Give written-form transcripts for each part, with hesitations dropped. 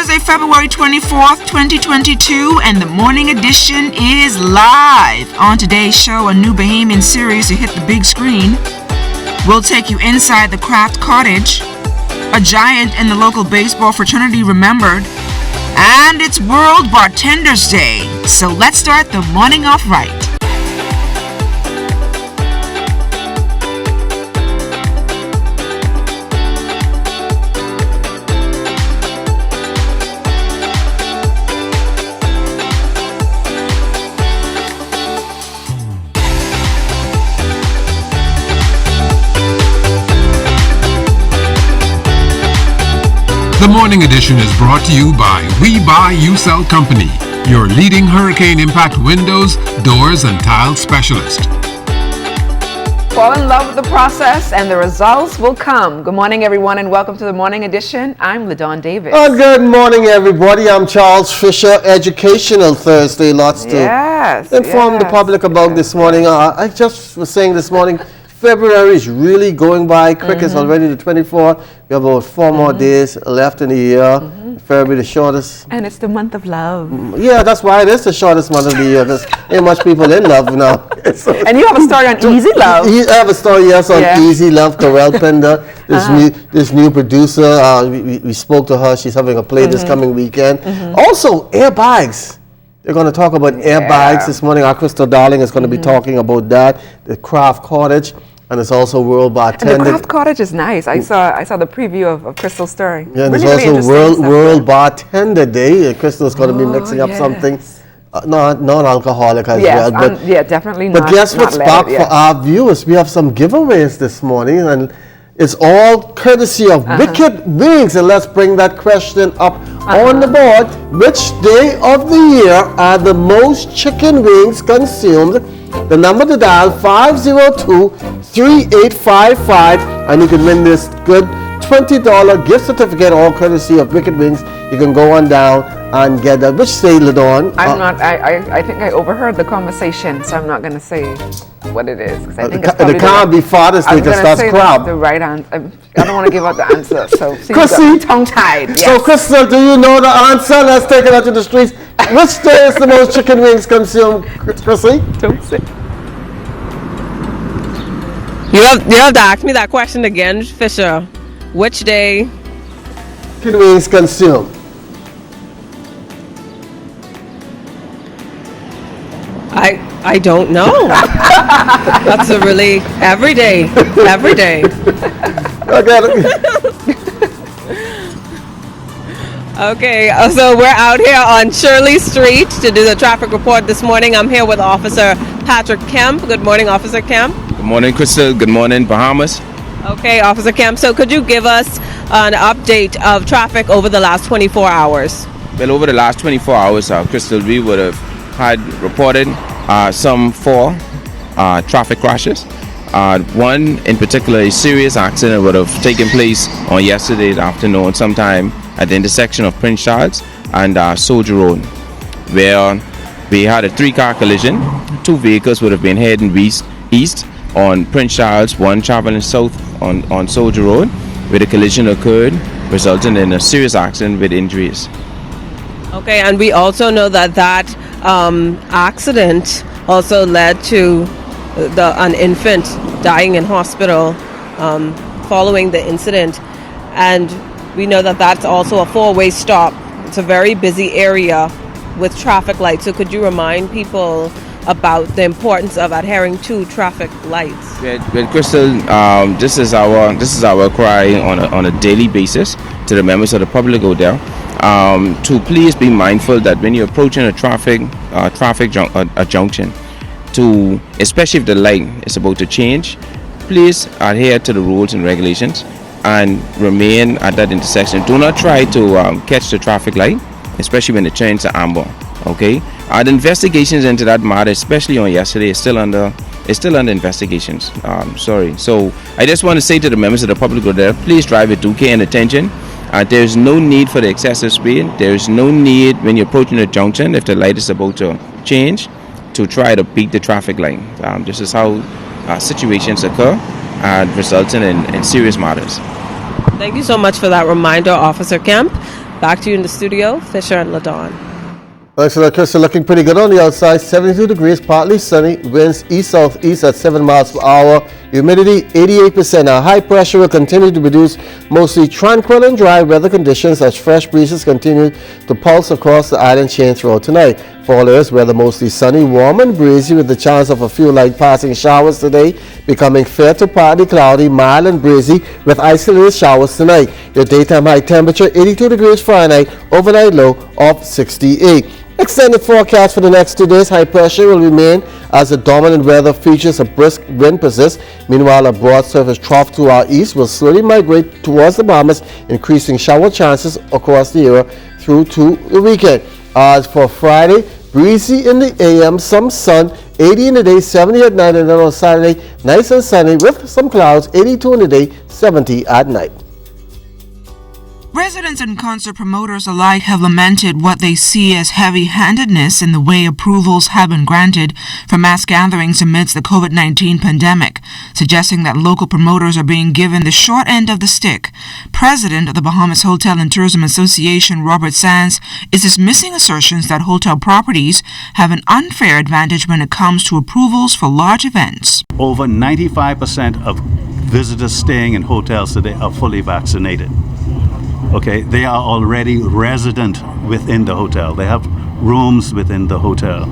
Thursday, February 24th, 2022, and the morning edition is live. On today's show, a new Bahamian series to hit the big screen. We'll take you inside the craft cottage, a giant in the local baseball fraternity remembered, and it's World Bartender's Day. So let's start the morning off right. The Morning Edition is brought to you by We Buy You Sell Company, your leading hurricane impact windows, doors, and tile specialist. Fall in love with the process and the results will come. Good morning, everyone, and welcome to the Morning Edition. I'm LaDawn Davis. Good morning, everybody. I'm Charles Fisher. Educational Thursday. Lots to inform the public about this morning. I just was saying this morning, February is really going by quick. It's already the 24th. We have about 4 more days left in the year. February, the shortest. And it's the month of love. Yeah, that's why it is the shortest month of the year, because ain't much people in love now. So, and you have a story on Easy Love. I have a story, yes, on Easy Love. Bartender, this new producer. We spoke to her. She's having a play this coming weekend. Also, airbags. They're going to talk about airbags this morning. Our Crystal Darling is going to be talking about that. The craft cottage. And it's also World Bartender. And the craft cottage is nice. I saw the preview of Crystal's story. Yeah, and really it's also World Bartender Day. Crystal's going to be mixing up something non-alcoholic as well. But definitely not. But guess what's back for our viewers? We have some giveaways this morning, and it's all courtesy of Wicked Wings. And let's bring that question up on the board. Which day of the year are the most chicken wings consumed? The number to dial, 502-3855, and you can win this good $20 gift certificate, all courtesy of Wicked Wings. You can go on down and get that. Which day, LaDawn? I think I overheard the conversation, so I'm not going to say what it is. I think it can't be Father's Day because that's crab. The right answer. I don't want to give out the answer, so Chrissy, tongue-tied. Yes. So, Crystal, do you know the answer? Let's take it out to the streets. Which day is the most chicken wings consumed, Chrissy? Don't say. You have to ask me that question again, Fisher. Which day? Chicken wings consumed. I don't know. That's a really every day. Okay, so we're out here on Shirley Street to do the traffic report this morning. I'm here with Officer Patrick Kemp. Good morning, Officer Kemp. Good morning, Crystal. Good morning, Bahamas. Okay, Officer Kemp. So could you give us an update of traffic over the last 24 hours? Well, over the last 24 hours, Crystal, we would have had reported some 4 traffic crashes. One in particular, a serious accident would have taken place on yesterday afternoon sometime at the intersection of Prince Charles and Soldier Road, where we had a 3-car collision. 2 vehicles would have been heading east on Prince Charles, one traveling south on Soldier Road, where the collision occurred, resulting in a serious accident with injuries. Okay, and we also know that accident also led to an infant dying in hospital following the incident, and we know that that's also a 4-way stop. It's a very busy area with traffic lights. So could you remind people about the importance of adhering to traffic lights? Well, Crystal, this is our cry on a daily basis to the members of the public out there, to please be mindful that when you're approaching a junction, especially if the light is about to change, please adhere to the rules and regulations and remain at that intersection. Do not try to catch the traffic light, especially when the trains are amber. Okay, the investigations into that matter, especially on yesterday, is still under investigations. So I just want to say to the members of the public out there, please drive with due care and attention. There's no need for the excessive speed. There's no need when you're approaching a junction, if the light is about to change, to try to beat the traffic light. This is how situations occur, resulting in serious matters. Thank you so much for that reminder, Officer Kemp. Back to you in the studio, Fisher and LaDawn. Excellent, Crystal. Looking pretty good on the outside. 72 degrees, partly sunny. Winds east-southeast at 7 miles per hour. Humidity 88%. Now, high pressure will continue to produce mostly tranquil and dry weather conditions as fresh breezes continue to pulse across the island chain throughout tonight. Fall areas weather mostly sunny, warm and breezy with the chance of a few light passing showers today, becoming fair to partly cloudy, mild and breezy with isolated showers tonight. Your daytime high temperature 82 degrees Fahrenheit, overnight low of 68. Extended forecast for the next 2 days. High pressure will remain as the dominant weather features. A brisk wind persists. Meanwhile, a broad surface trough to our east will slowly migrate towards the Bahamas, increasing shower chances across the area through to the weekend. As for Friday, breezy in the AM, some sun, 80 in the day, 70 at night, and then on Saturday, nice and sunny with some clouds, 82 in the day, 70 at night. Residents and concert promoters alike have lamented what they see as heavy-handedness in the way approvals have been granted for mass gatherings amidst the COVID-19 pandemic, suggesting that local promoters are being given the short end of the stick. President of the Bahamas Hotel and Tourism Association, Robert Sands, is dismissing assertions that hotel properties have an unfair advantage when it comes to approvals for large events. Over 95% of visitors staying in hotels today are fully vaccinated. Okay, they are already resident within the hotel. They have rooms within the hotel.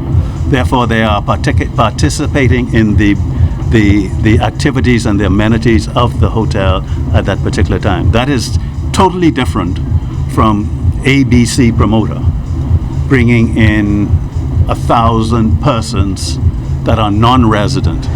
Therefore, they are participating in the activities and the amenities of the hotel at that particular time. That is totally different from ABC promoter bringing in 1,000 persons that are non-resident.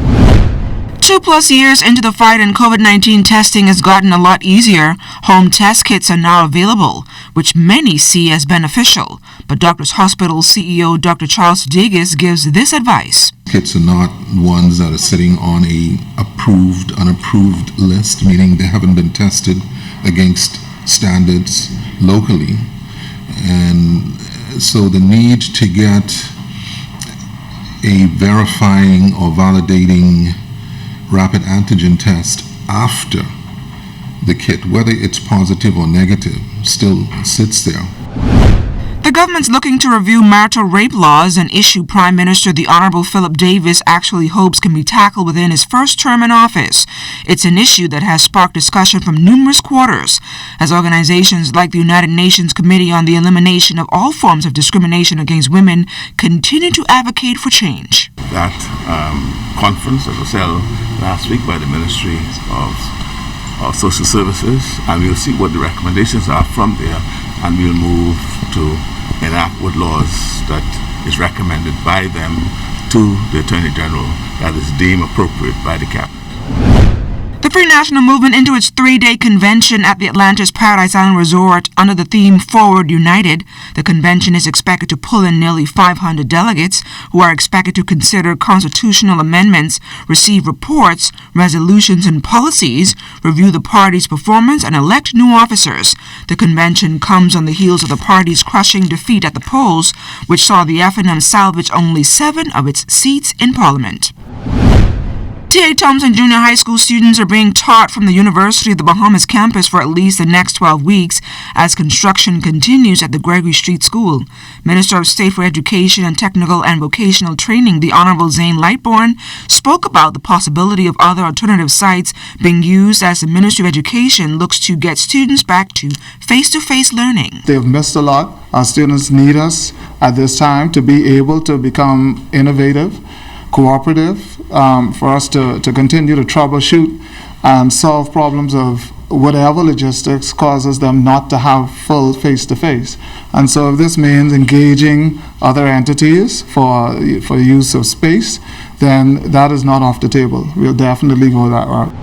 2+ years into the fight and COVID-19 testing has gotten a lot easier. Home test kits are now available, which many see as beneficial. But Doctors Hospital CEO Dr. Charles Degas gives this advice. Kits are not ones that are sitting on a approved, unapproved list, meaning they haven't been tested against standards locally. And so the need to get a verifying or validating rapid antigen test after the kit, whether it's positive or negative, still sits there. The government's looking to review marital rape laws, an issue Prime Minister the Honorable Philip Davis actually hopes can be tackled within his first term in office. It's an issue that has sparked discussion from numerous quarters, as organizations like the United Nations Committee on the Elimination of All Forms of Discrimination Against Women continue to advocate for change. That conference that was held last week by the Ministry of Social Services, and we'll see what the recommendations are from there, and we'll move to enact what laws that is recommended by them to the Attorney General that is deemed appropriate by the Cabinet. The Free National Movement into its 3-day convention at the Atlantis Paradise Island Resort under the theme Forward United. The convention is expected to pull in nearly 500 delegates who are expected to consider constitutional amendments, receive reports, resolutions and policies, review the party's performance and elect new officers. The convention comes on the heels of the party's crushing defeat at the polls, which saw the FNM salvage only 7 of its seats in Parliament. T.A. Thompson Junior High School students are being taught from the University of the Bahamas campus for at least the next 12 weeks as construction continues at the Gregory Street School. Minister of State for Education and Technical and Vocational Training, the Honorable Zane Lightbourne, spoke about the possibility of other alternative sites being used as the Ministry of Education looks to get students back to face-to-face learning. They've missed a lot. Our students need us at this time to be able to become innovative, cooperative, for us to continue to troubleshoot and solve problems of whatever logistics causes them not to have full face-to-face. And so if this means engaging other entities for use of space, then that is not off the table. We'll definitely go that route.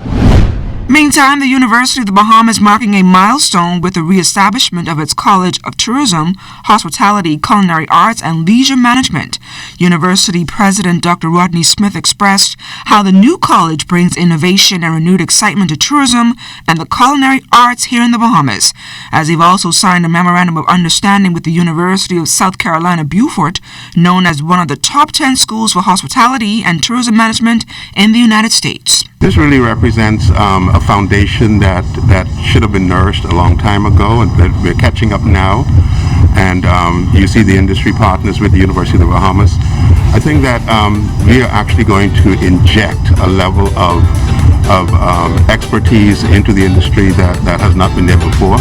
Meantime, the University of the Bahamas marking a milestone with the reestablishment of its College of Tourism, Hospitality, Culinary Arts, and Leisure Management. University President Dr. Rodney Smith expressed how the new college brings innovation and renewed excitement to tourism and the culinary arts here in the Bahamas, as they've also signed a memorandum of understanding with the University of South Carolina, Beaufort, known as one of the top 10 schools for hospitality and tourism management in the United States. This really represents a foundation that should have been nourished a long time ago, and that we're catching up now. And you see the industry partners with the University of the Bahamas. I think that we are actually going to inject a level of expertise into the industry that has not been there before.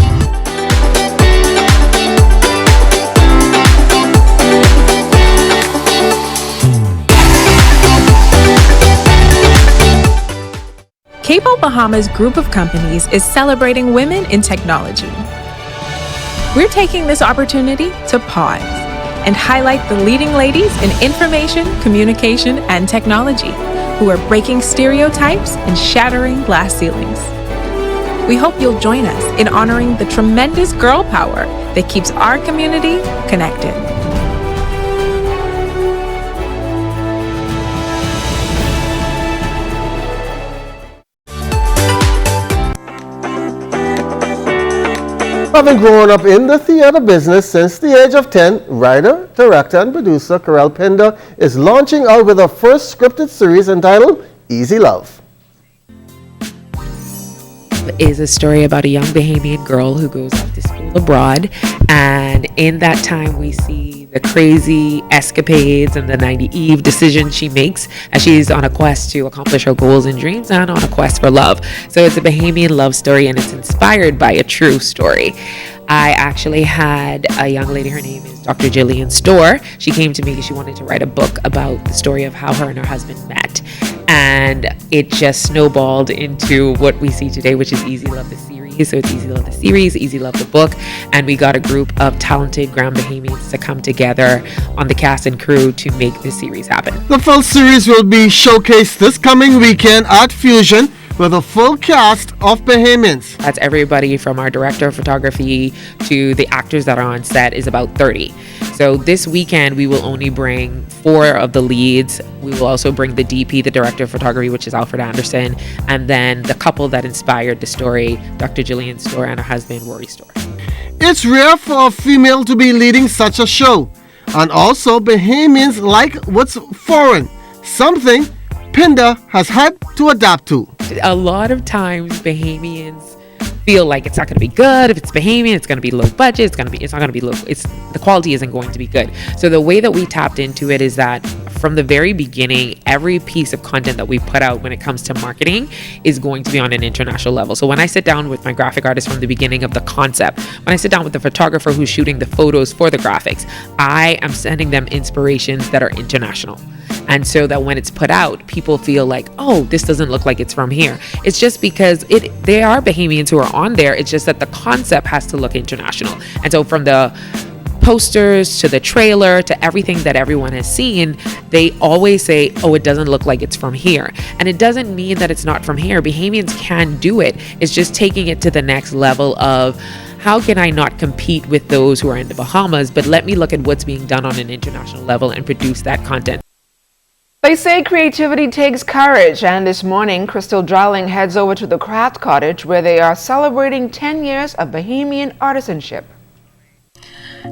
Cable Bahamas Group of Companies is celebrating women in technology. We're taking this opportunity to pause and highlight the leading ladies in information, communication, and technology who are breaking stereotypes and shattering glass ceilings. We hope you'll join us in honoring the tremendous girl power that keeps our community connected. Having grown up in the theater business since the age of 10, writer, director, and producer Bartender is launching out with her first scripted series entitled Easy Love. Is a story about a young Bahamian girl who goes off to school abroad, and in that time we see the crazy escapades and the naive decisions she makes as she's on a quest to accomplish her goals and dreams and on a quest for love. So it's a Bahamian love story, and it's inspired by a true story. I actually had a young lady, her name is Dr. Jillian Storr. She came to me because she wanted to write a book about the story of how her and her husband met. And it just snowballed into what we see today, which is Easy Love the series. So it's Easy Love the series, Easy Love the book. And we got a group of talented Grand Bahamians to come together on the cast and crew to make this series happen. The full series will be showcased this coming weekend at Fusion with a full cast of Bahamians. That's everybody from our director of photography to the actors that are on set is about 30. So this weekend we will only bring 4 of the leads. We will also bring the DP, the director of photography, which is Alfred Anderson, and then the couple that inspired the story, Dr. Jillian Storr and her husband, Rory Storr. It's rare for a female to be leading such a show, and also Bahamians like what's foreign, something Pinder has had to adapt to. A lot of times Bahamians feel like it's not going to be good. If it's Bahamian, it's going to be low budget. It's not going to be low. The quality isn't going to be good. So the way that we tapped into it is that from the very beginning, every piece of content that we put out when it comes to marketing is going to be on an international level. So when I sit down with my graphic artist from the beginning of the concept, when I sit down with the photographer who's shooting the photos for the graphics, I am sending them inspirations that are international. And so that when it's put out, people feel like, oh, this doesn't look like it's from here. It's just because they are Bahamians who are on there. It's just that the concept has to look international. And so from the posters to the trailer to everything that everyone has seen, they always say, oh, it doesn't look like it's from here. And it doesn't mean that it's not from here. Bahamians can do it. It's just taking it to the next level of, how can I not compete with those who are in the Bahamas, but let me look at what's being done on an international level and produce that content. They say creativity takes courage, and this morning, Crystal Drawling heads over to the Craft Cottage where they are celebrating 10 years of Bahamian artisanship.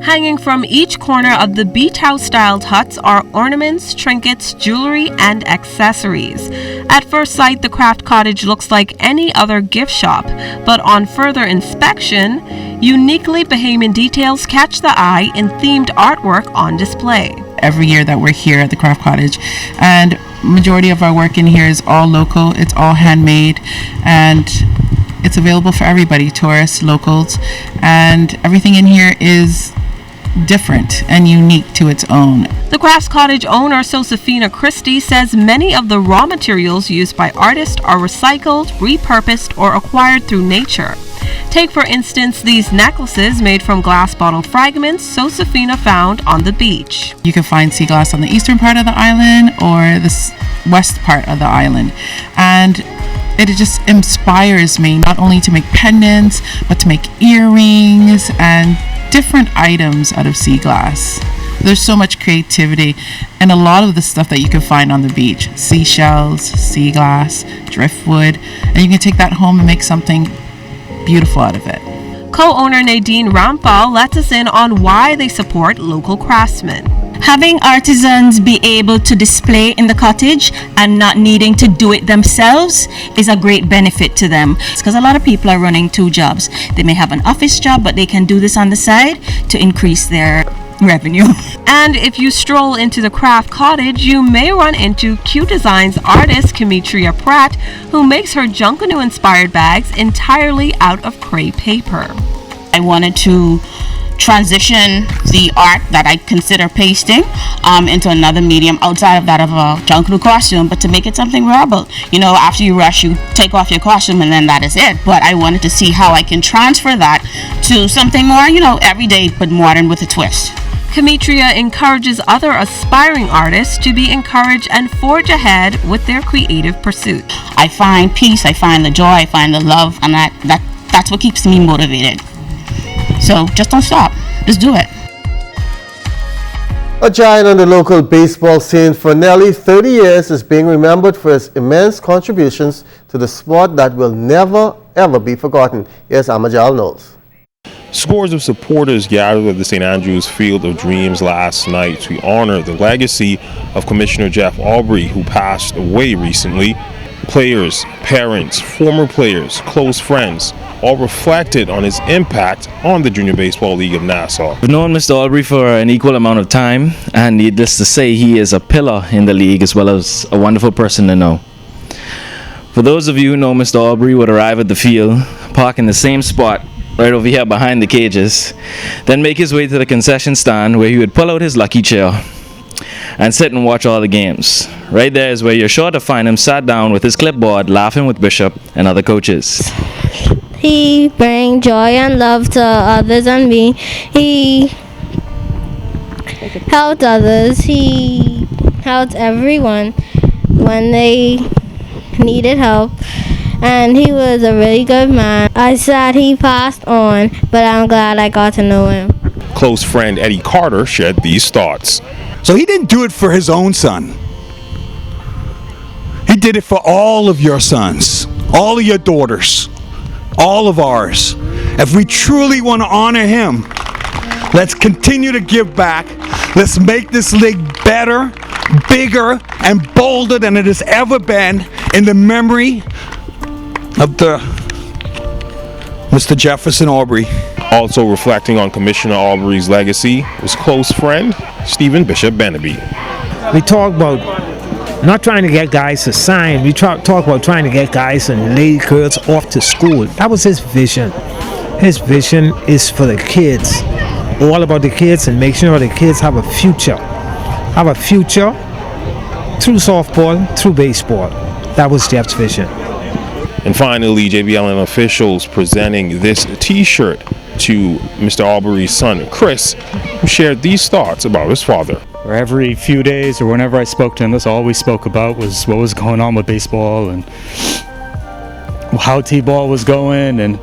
Hanging from each corner of the beach house-styled huts are ornaments, trinkets, jewelry, and accessories. At first sight, the Craft Cottage looks like any other gift shop, but on further inspection, uniquely Bahamian details catch the eye in themed artwork on display. Every year that we're here at the Craft Cottage, and majority of our work in here is all local, it's all handmade, and it's available for everybody, tourists, locals, and everything in here is different and unique to its own. The Crafts Cottage owner, Josefina Christie, says many of the raw materials used by artists are recycled, repurposed, or acquired through nature. Take, for instance, these necklaces made from glass bottle fragments Josefina found on the beach. You can find sea glass on the eastern part of the island or the west part of the island. And it just inspires me not only to make pendants, but to make earrings and different items out of sea glass. There's so much creativity and a lot of the stuff that you can find on the beach. Seashells, sea glass, driftwood, and you can take that home and make something beautiful out of it. Co-owner Nadine Rampal lets us in on why they support local craftsmen. Having artisans be able to display in the cottage and not needing to do it themselves is a great benefit to them. Because a lot of people are running two jobs. They may have an office job, but they can do this on the side to increase their revenue. And if you stroll into the craft cottage, you may run into Q Designs artist Kimitria Pratt, who makes her Junkanoo inspired bags entirely out of crepe paper. I wanted to transition the art that I consider pasting into another medium outside of that of a Junkanoo costume, but to make it something wearable. You know, after you rush, you take off your costume and then that is it. But I wanted to see how I can transfer that to something more, you know, everyday but modern with a twist. Kimitria encourages other aspiring artists to be encouraged and forge ahead with their creative pursuit. I find peace, I find the joy, I find the love, and that's what keeps me motivated. So just don't stop, just do it. A giant on the local baseball scene for nearly 30 years is being remembered for his immense contributions to the sport that will never ever be forgotten. Here's Amajal Knowles. Scores of supporters gathered at the St. Andrew's Field of Dreams last night to honor the legacy of Commissioner Jeff Aubrey, who passed away recently. Players, parents, former players, close friends, all reflected on his impact on the Junior Baseball League of Nassau. I've known Mr. Aubrey for an equal amount of time, and needless to say, he is a pillar in the league as well as a wonderful person to know. For those of you who know, Mr. Aubrey would arrive at the field, park in the same spot right over here behind the cages, then make his way to the concession stand where he would pull out his lucky chair and sit and watch all the games. Right there is where you're sure to find him sat down with his clipboard laughing with Bishop and other coaches. He brings joy and love to others and me. He helped others. He helped everyone when they needed help. And he was a really good man. I said he passed on, but I'm glad I got to know him. Close friend Eddie Carter shared these thoughts. So he didn't do it for his own son. He did it for all of your sons, all of your daughters, all of ours. If we truly want to honor him, let's continue to give back. Let's make this league better, bigger, and bolder than it has ever been in the memory of the Mr. Jefferson Aubrey. Also reflecting on Commissioner Aubrey's legacy was close friend Stephen Bishop Benaby. We talk about not trying to get guys to sign. We talk about trying to get guys and lady girls off to school. That was his vision. His vision is for the kids, all about the kids, and make sure the kids have a future. Have a future through softball, through baseball. That was Jeff's vision. And finally, JBLN officials presenting this t-shirt to Mr. Aubrey's son, Chris, who shared these thoughts about his father. For every few days or whenever I spoke to him, that's all we spoke about was what was going on with baseball and how T-ball was going and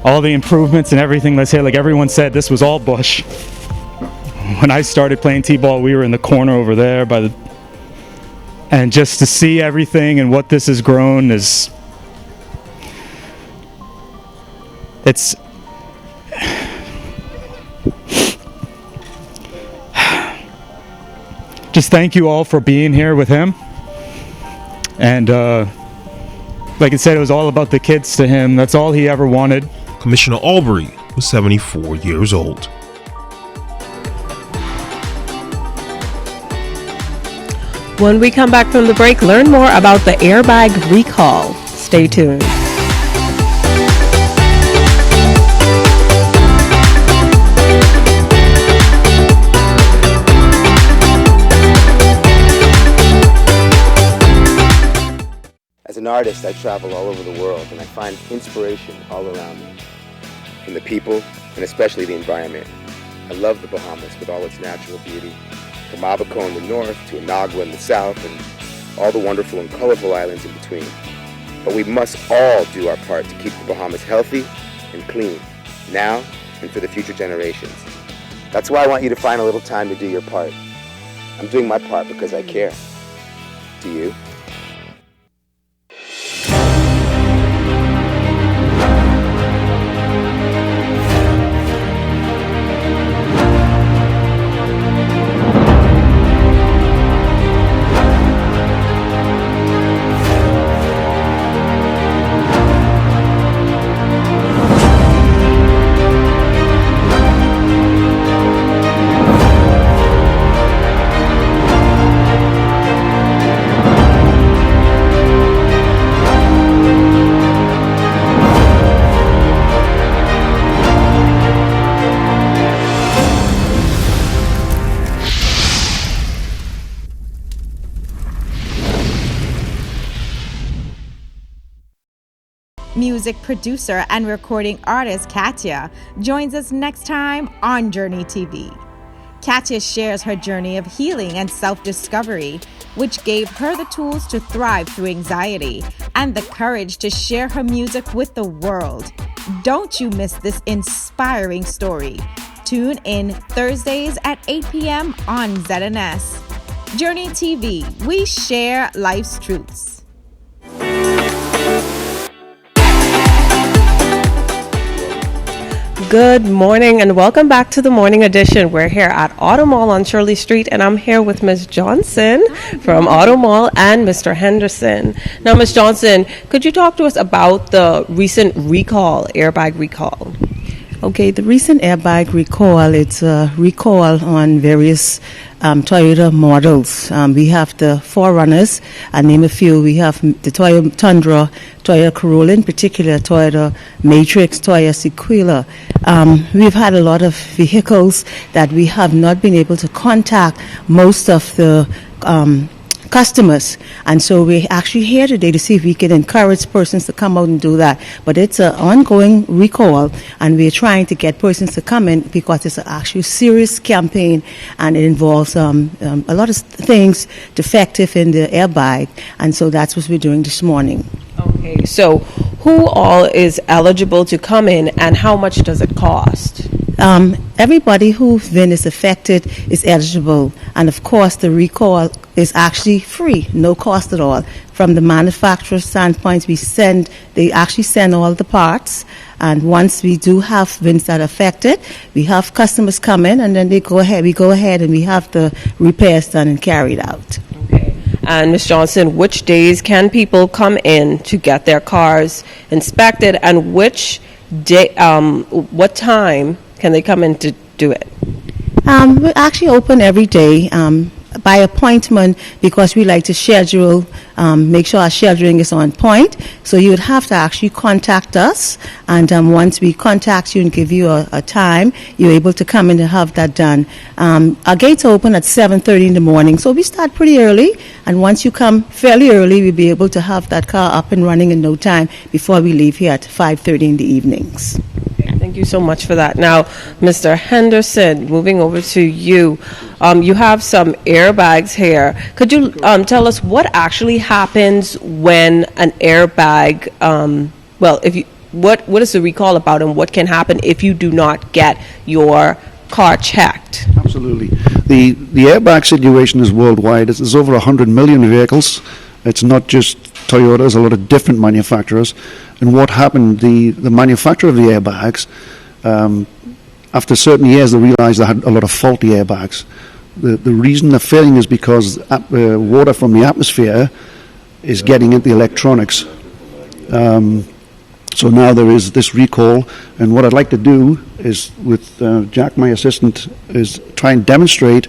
all the improvements and everything. Let's say, like everyone said, this was all bush. When I started playing T-ball, we were in the corner over there and just to see everything and what this has grown is just thank you all for being here with him. And like I said, it was all about the kids to him. That's all he ever wanted. Commissioner Aubrey was 74 years old. When we come back from the break, learn more about the airbag recall. Stay tuned. As an artist, I travel all over the world and I find inspiration all around me, from the people and especially the environment. I love the Bahamas with all its natural beauty, from Abaco in the north to Inagua in the south and all the wonderful and colorful islands in between. But we must all do our part to keep the Bahamas healthy and clean, now and for the future generations. That's why I want you to find a little time to do your part. I'm doing my part because I care. Do you? music producer and recording artist Katya joins us next time on Journey TV. Katya shares her journey of healing and self-discovery, which gave her the tools to thrive through anxiety and the courage to share her music with the world. Don't you miss this inspiring story. Tune in Thursdays at 8 p.m. on ZNS. Journey TV, we share life's truths. Good morning and welcome back to the morning edition. We're here at Auto Mall on Shirley Street and I'm here with Ms. Johnson from Auto Mall and Mr. Henderson. Now, Ms. Johnson, could you talk to us about the recent airbag recall? Okay, the recent airbag recall, it's a recall on various Toyota models. We have the Forerunners, I name a few. We have the Toyota Tundra, Toyota Corolla in particular, Toyota Matrix, Toyota Sequoia. We've had a lot of vehicles that we have not been able to contact most of the customers, and so we're actually here today to see if we can encourage persons to come out and do that. But it's an ongoing recall, and we're trying to get persons to come in because it's an actually serious campaign, and it involves a lot of things defective in the airbag, and so that's what we're doing this morning. Okay, so who all is eligible to come in and how much does it cost? Everybody whose VIN is affected is eligible, and of course the recall is actually free, no cost at all. From the manufacturer's standpoint, they actually send all the parts, and once we do have VINs that are affected, we have customers come in, and then we go ahead and we have the repairs done and carried out. Okay. And Ms. Johnson, which days can people come in to get their cars inspected, and which day, what time can they come in to do it? We're actually open every day by appointment because we like to schedule, make sure our scheduling is on point. So you would have to actually contact us, and once we contact you and give you a time, you're able to come in and have that done. Our gates open at 7:30 in the morning, so we start pretty early, and once you come fairly early, we'll be able to have that car up and running in no time before we leave here at 5:30 in the evenings. Thank you so much for that. Now, Mr. Henderson, moving over to you. You have some airbags here. Could you tell us what actually happens when an airbag, what is the recall about, and what can happen if you do not get your car checked? Absolutely. The airbag situation is worldwide. There's over 100 million vehicles. It's not just Toyota, there's a lot of different manufacturers. And what happened, the manufacturer of the airbags, after certain years, they realized they had a lot of faulty airbags. The reason they're failing is because water from the atmosphere is getting into the electronics. So now there is this recall, and what I'd like to do is, with Jack, my assistant, is try and demonstrate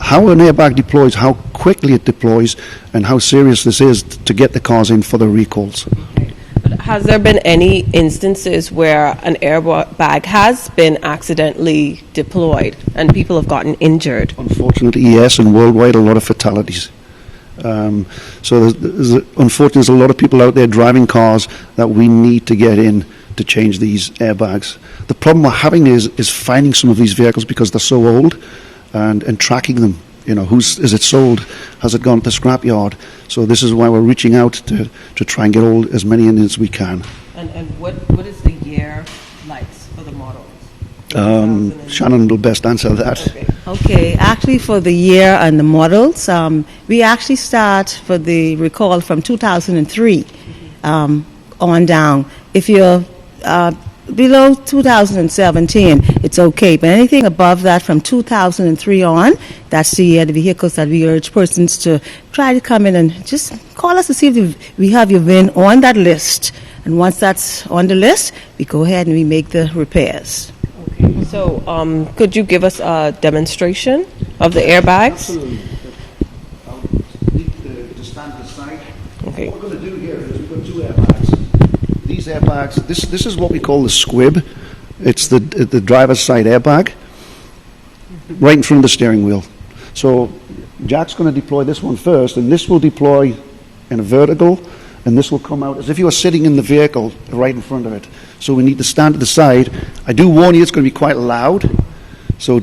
how an airbag deploys, how quickly it deploys, and how serious this is to get the cars in for the recalls. Has there been any instances where an airbag has been accidentally deployed and people have gotten injured? Unfortunately, yes, and worldwide a lot of fatalities. So unfortunately, there's a lot of people out there driving cars that we need to get in to change these airbags. The problem we're having is finding some of these vehicles because they're so old, and tracking them. You know, is it sold? Has it gone to scrapyard? So this is why we're reaching out to try and get as many in as we can. And what is the year likes for the models? Shannon will best answer that. Okay, actually for the year and the models, we actually start for the recall from 2003 on down. If you're below 2017, it's okay, but anything above that from 2003 on, that's the year, the vehicles that we urge persons to try to come in and just call us to see if we have your VIN on that list. And once that's on the list, we go ahead and we make the repairs. Okay. So could you give us a demonstration of the airbags? Absolutely. I'll need to stand aside. Okay. What we're going to do here is we've got two airbags. These airbags, this is what we call the squib. It's the driver's side airbag right in front of the steering wheel. So Jack's going to deploy this one first, and this will deploy in a vertical and this will come out as if you were sitting in the vehicle right in front of it. So we need to stand to the side. I do warn you, it's going to be quite loud, so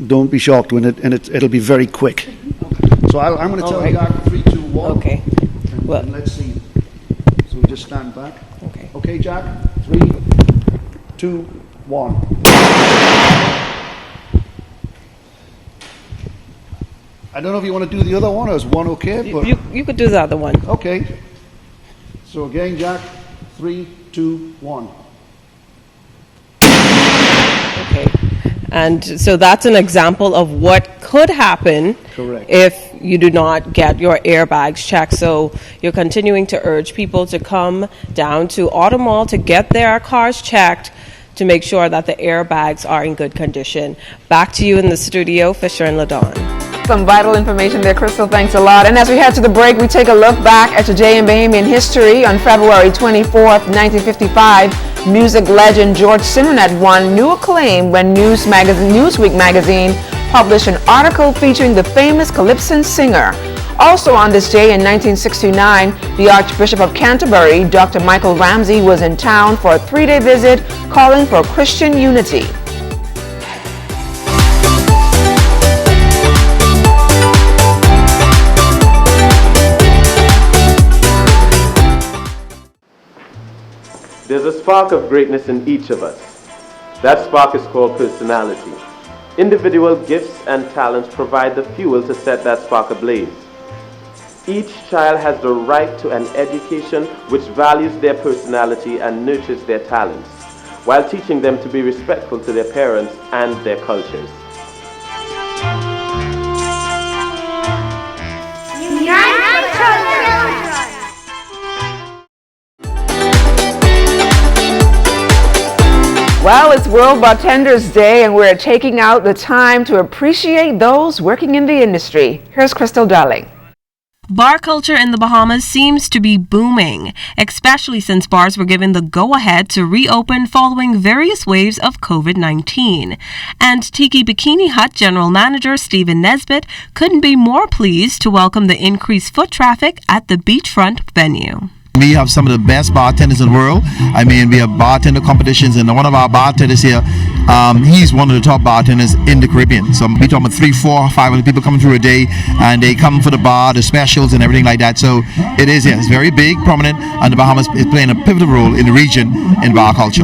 don't be shocked when it'll be very quick. So I'm going to tell you Jack 3, 2, 1. Okay. Well, let's see. So we just stand back. Okay. Okay, Jack. 3, 2, 1. I don't know if you want to do the other one, or is one okay? But You could do the other one. okay. So again, Jack. 3, 2, 1. Okay. And so that's an example of what could happen Correct. if you do not get your airbags checked. So you're continuing to urge people to come down to Auto Mall to get their cars checked to make sure that the airbags are in good condition. Back to you in the studio, Fisher and LaDawn. Some vital information there, Crystal. Thanks a lot. And as we head to the break, we take a look back at today in Bahamian history. On February 24th, 1955, music legend George Simenet won new acclaim when Newsweek magazine published an article featuring the famous Calypso singer. Also on this day in 1969, the Archbishop of Canterbury, Dr. Michael Ramsey, was in town for a 3-day visit calling for Christian unity. There's a spark of greatness in each of us. That spark is called personality. Individual gifts and talents provide the fuel to set that spark ablaze. Each child has the right to an education which values their personality and nurtures their talents, while teaching them to be respectful to their parents and their cultures. Well, it's World Bartender's Day, and we're taking out the time to appreciate those working in the industry. Here's Crystal Darling. Bar culture in the Bahamas seems to be booming, especially since bars were given the go-ahead to reopen following various waves of COVID-19. And Tiki Bikini Hut General Manager Stephen Nesbitt couldn't be more pleased to welcome the increased foot traffic at the beachfront venue. We have some of the best bartenders in the world. I mean, we have bartender competitions, and one of our bartenders here, he's one of the top bartenders in the Caribbean. So we talk about 300, 400, 500 people coming through a day, and they come for the bar, the specials, and everything like that. So it is, yes, very big, prominent, and the Bahamas is playing a pivotal role in the region in bar culture.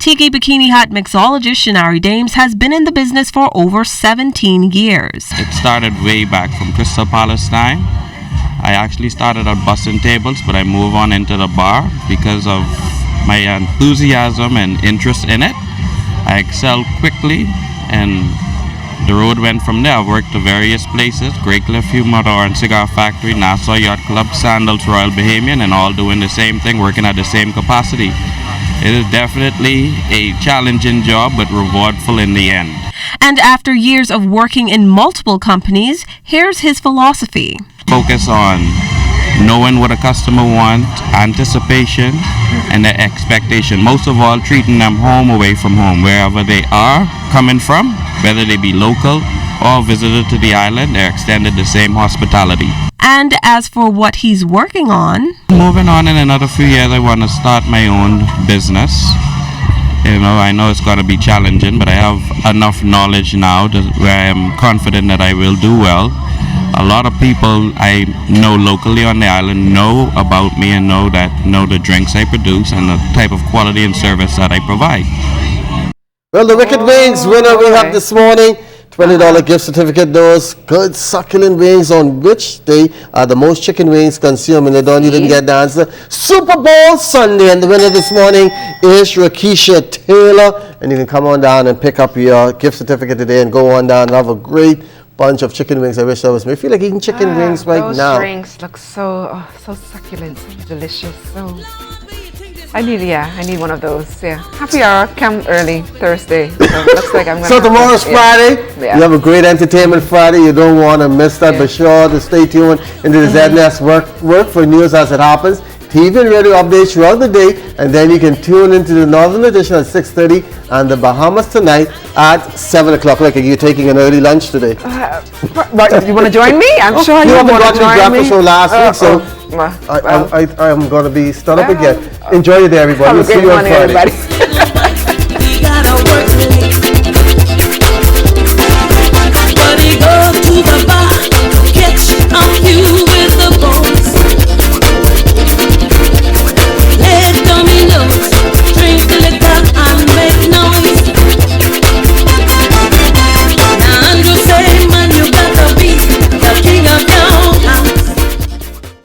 Tiki Bikini Hut mixologist Shinari Dames has been in the business for over 17 years. It started way back from Crystal Palace time. I actually started out busting tables, but I moved on into the bar because of my enthusiasm and interest in it. I excelled quickly, and the road went from there. I worked to various places: Great Cliff Humidor and Cigar Factory, Nassau Yacht Club, Sandals, Royal Bahamian, and all doing the same thing, working at the same capacity. It is definitely a challenging job, but rewardful in the end. And after years of working in multiple companies, here's his philosophy. Focus on knowing what a customer wants, anticipation, and the expectation. Most of all, treating them home away from home, wherever they are coming from, whether they be local or visitor to the island, they're extended the same hospitality. And as for what he's working on, moving on in another few years, I want to start my own business. You know, I know it's going to be challenging, but I have enough knowledge now where I am confident that I will do well. A lot of people I know locally on the island know about me and know the drinks I produce and the type of quality and service that I provide. Well, the Wicked Wings winner we have this morning, $20 gift certificate. Those good succulent wings on which day are the most chicken wings consumed, and they don't even get the answer. Super Bowl Sunday, and the winner this morning is Rakisha Taylor, and you can come on down and pick up your gift certificate today and go on down and have a great bunch of chicken wings. I wish I was me. I feel like eating chicken wings right now. Those drinks look so succulent, so delicious. So I need one of those. Yeah, happy hour, come early Thursday. So looks like I'm gonna. So tomorrow's Friday. Yeah. You have a great entertainment Friday. You don't want to miss that. Be sure to stay tuned into the ZNS work for news as it happens. TV and radio updates throughout the day, and then you can tune into the Northern Edition at 6:30 and the Bahamas tonight at 7 o'clock. Like, are you taking an early lunch today? But you want to join me? I'm sure you want to join me. You haven't got the breakfast show last week, so I'm going to be stood up again. Enjoy your day, everybody. Have a We'll see great you on morning, Friday. everybody.